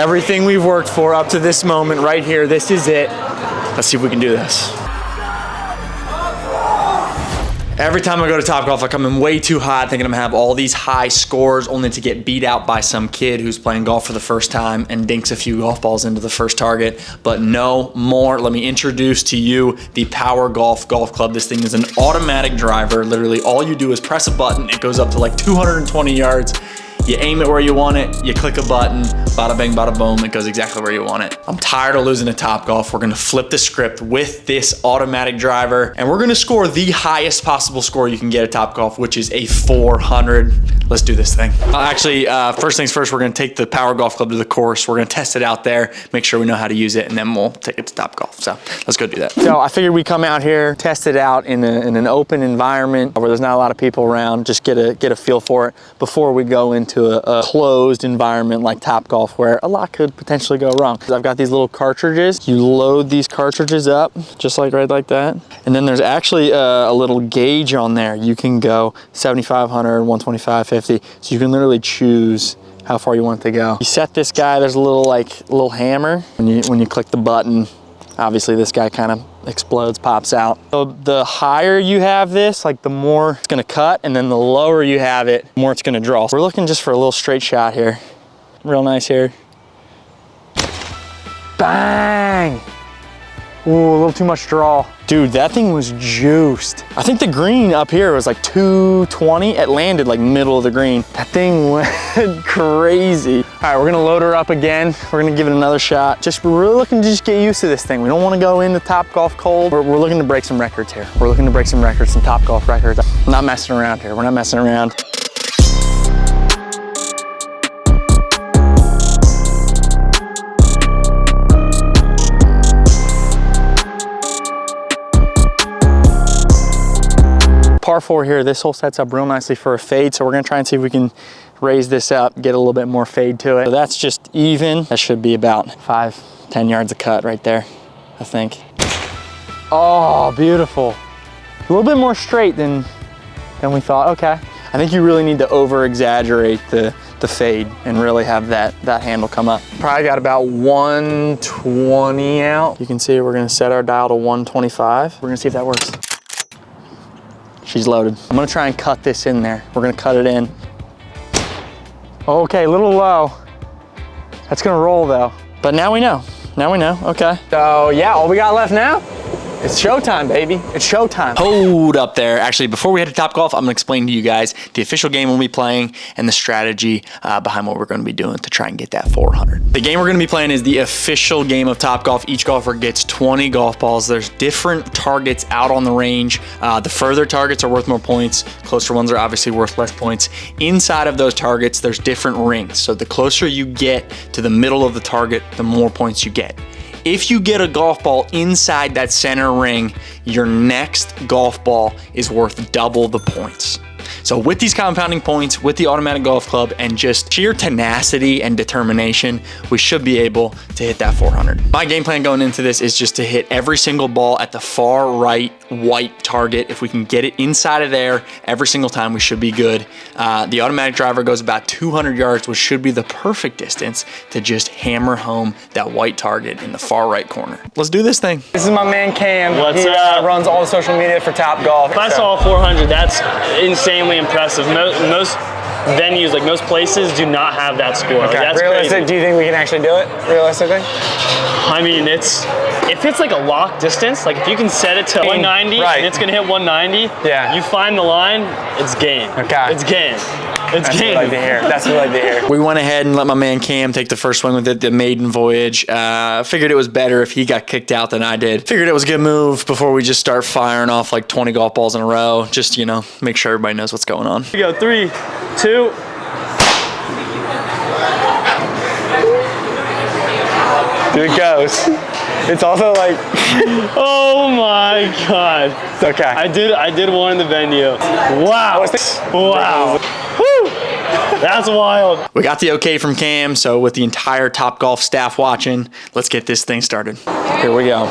Everything we've worked for up to this moment right here, this is it. Let's see if we can do this. Every time I go to TopGolf, I come in way too hot, thinking I'm gonna have all these high scores, only to get beat out by some kid who's playing golf for the first time and dinks a few golf balls into the first target. But no more. Let me introduce to you the Power Golf Golf Club. This thing is an automatic driver. Literally, all you do is press a button. It goes up to like 220 yards. You aim it where you want it, you click a button, bada bang, bada boom, it goes exactly where you want it. I'm tired of losing to TopGolf. We're gonna flip the script with this automatic driver, and we're gonna score the highest possible score you can get at TopGolf, which is a 400. Let's do this thing. Actually, first things first, we're gonna take the Power Golf Club to the course. We're gonna test it out there, make sure we know how to use it, and then we'll take it to TopGolf. So let's go do that. So I figured we'd come out here, test it out in an open environment where there's not a lot of people around, just get a feel for it before we go into a closed environment like TopGolf where a lot could potentially go wrong. I've got these little cartridges. You load these cartridges up just like right like that. And then there's actually a little gauge on there. You can go 7,500, 125, 50. So you can literally choose how far you want it to go. You set this guy, there's a little hammer. When you click the button, obviously this guy kind of explodes, pops out. So the higher you have this, like the more it's gonna cut, and then the lower you have it, the more it's gonna draw. So we're looking just for a little straight shot here. Real nice here. Bang! Ooh, a little too much draw. Dude, that thing was juiced. I think the green up here was like 220. It landed like middle of the green. That thing went crazy. All right, we're gonna load her up again. We're gonna give it another shot. We're really looking to just get used to this thing. We don't wanna go into TopGolf cold. We're looking to break some records here. We're looking to break some records, some TopGolf records. We're not messing around here. We're not messing around. Par 4 here, this hole sets up real nicely for a fade, so we're gonna try and see if we can raise this up, get a little bit more fade to it. So that's just even. That should be about 5-10 yards of cut right there, I think. Oh, beautiful. A little bit more straight than we thought. Okay. I think you really need to over-exaggerate the fade and really have that handle come up. Probably got about 120 out. You can see we're gonna set our dial to 125. We're gonna see if that works. She's loaded. I'm gonna try and cut this in there. We're gonna cut it in. Okay, a little low. That's gonna roll though. But now we know. Now we know, okay. So yeah, all we got left now, it's showtime, baby. It's showtime. Hold up there. Actually, before we head to TopGolf, I'm gonna explain to you guys the official game we'll be playing and the strategy behind what we're gonna be doing to try and get that 400. The game we're gonna be playing is the official game of TopGolf. Each golfer gets 20 golf balls. There's different targets out on the range. The further targets are worth more points. Closer ones are obviously worth less points. Inside of those targets, there's different rings. So the closer you get to the middle of the target, the more points you get. If you get a golf ball inside that center ring, your next golf ball is worth double the points. So with these compounding points, with the automatic golf club, and just sheer tenacity and determination, we should be able to hit that 400. My game plan going into this is just to hit every single ball at the far right white target. If we can get it inside of there every single time, we should be good. The automatic driver goes about 200 yards, which should be the perfect distance to just hammer home that white target in the far right corner. Let's do this thing. This is my man Cam. What's he up? Runs all the social media for TopGolf. If I saw a 400, that's insanely impressive. Most venues, like most places, do not have that score. Okay. That's realistic, crazy. do you think we can actually do it, realistically? I mean, if it's like a locked distance, like if you can set it to 190 right. and it's gonna hit 190, yeah. You find the line, it's game. Okay. It's game. It's That's game. what I like to hear. That's what I like to hear. We went ahead and let my man Cam take the first swing with it, the maiden voyage. Figured it was better if he got kicked out than I did. Figured it was a good move before we just start firing off like 20 golf balls in a row. Just, you know, make sure everybody knows what's going on. Here we go, 3, 2. Here it goes. It's also like, Oh my God. it's okay. I did one in the venue. Wow. Wow. Woo. That's wild. We got the okay from Cam, so with the entire TopGolf staff watching, let's get this thing started. Here we go.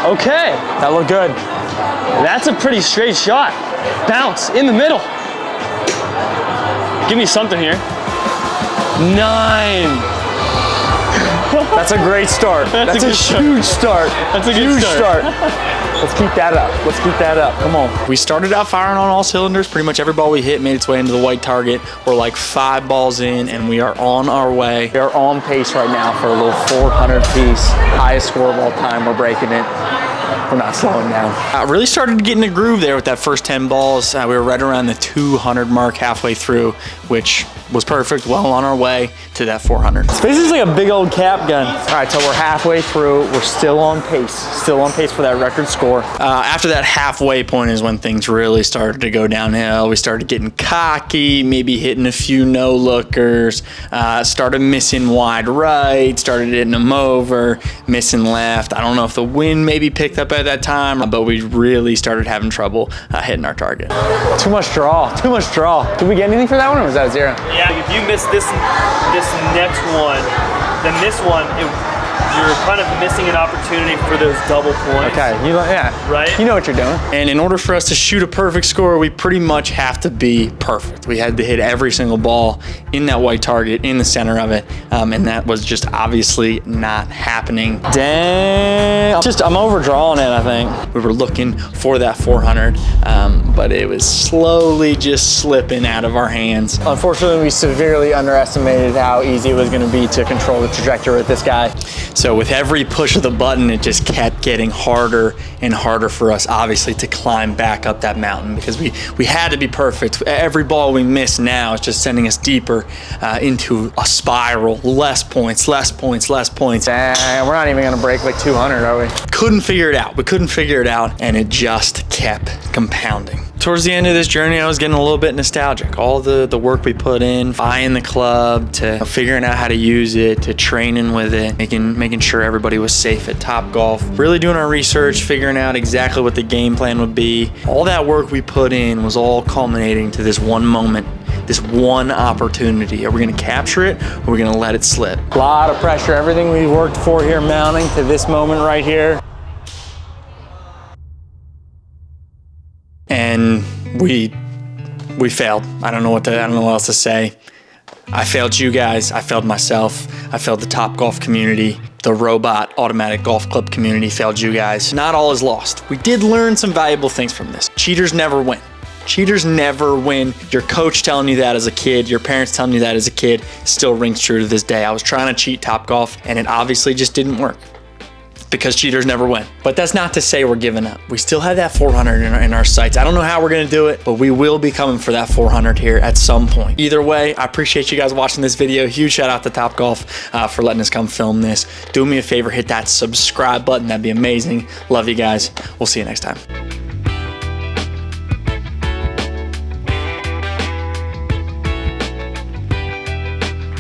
Okay. That looked good. That's a pretty straight shot. Bounce in the middle. Give me something here. 9. That's a great start. That's a huge start. That's a good start. Let's keep that up. Let's keep that up. Come on. We started out firing on all cylinders. Pretty much every ball we hit made its way into the white target. We're like 5 balls in, and we are on our way. We are on pace right now for a little 400 piece. Highest score of all time. We're breaking it. We're not slowing down. I really started to get in the groove there with that first 10 balls. We were right around the 200 mark halfway through, which was perfect. Well on our way to that 400. This is like a big old cap gun. All right, so we're halfway through. We're still on pace. Still on pace for that record score. After that halfway point is when things really started to go downhill. We started getting cocky, maybe hitting a few no-lookers, started missing wide right, started hitting them over, missing left. I don't know if the wind maybe picked up at that time, but we really started having trouble hitting our target. Too much draw, too much draw. Did we get anything for that one, or was that a 0? Yeah, if you miss this next one, then this one, you're kind of missing an opportunity for those double points. Okay, yeah. Right? You know what you're doing. And in order for us to shoot a perfect score, we pretty much have to be perfect. We had to hit every single ball in that white target, in the center of it, and that was just obviously not happening. Dang. I'm overdrawing it, I think. We were looking for that 400, but it was slowly just slipping out of our hands. Unfortunately, we severely underestimated how easy it was going to be to control the trajectory with this guy. So with every push of the button, it just kept getting harder and harder for us, obviously, to climb back up that mountain, because we had to be perfect. Every ball we miss now is just sending us deeper into a spiral. Less points, less points, less points. We're not even gonna break like 200, are we? Couldn't figure it out. We couldn't figure it out, and it just kept compounding. Towards the end of this journey, I was getting a little bit nostalgic. All the work we put in, buying the club, to figuring out how to use it, to training with it, making sure everybody was safe at TopGolf, really doing our research, figuring out exactly what the game plan would be. All that work we put in was all culminating to this one moment, this one opportunity. Are we gonna capture it, or are we gonna let it slip? A lot of pressure, everything we worked for here mounting to this moment right here. And we failed. I don't know what else to say. I failed you guys. I failed myself. I failed the TopGolf community. The robot automatic golf club community failed you guys. Not all is lost. We did learn some valuable things from this. Cheaters never win. Cheaters never win. Your coach telling you that as a kid, your parents telling you that as a kid, still rings true to this day. I was trying to cheat TopGolf, and it obviously just didn't work, because cheaters never win. But that's not to say we're giving up. We still have that 400 in our sights. I don't know how we're gonna do it, but we will be coming for that 400 here at some point. Either way, I appreciate you guys watching this video. Huge shout out to TopGolf for letting us come film this. Do me a favor, hit that subscribe button. That'd be amazing. Love you guys. We'll see you next time.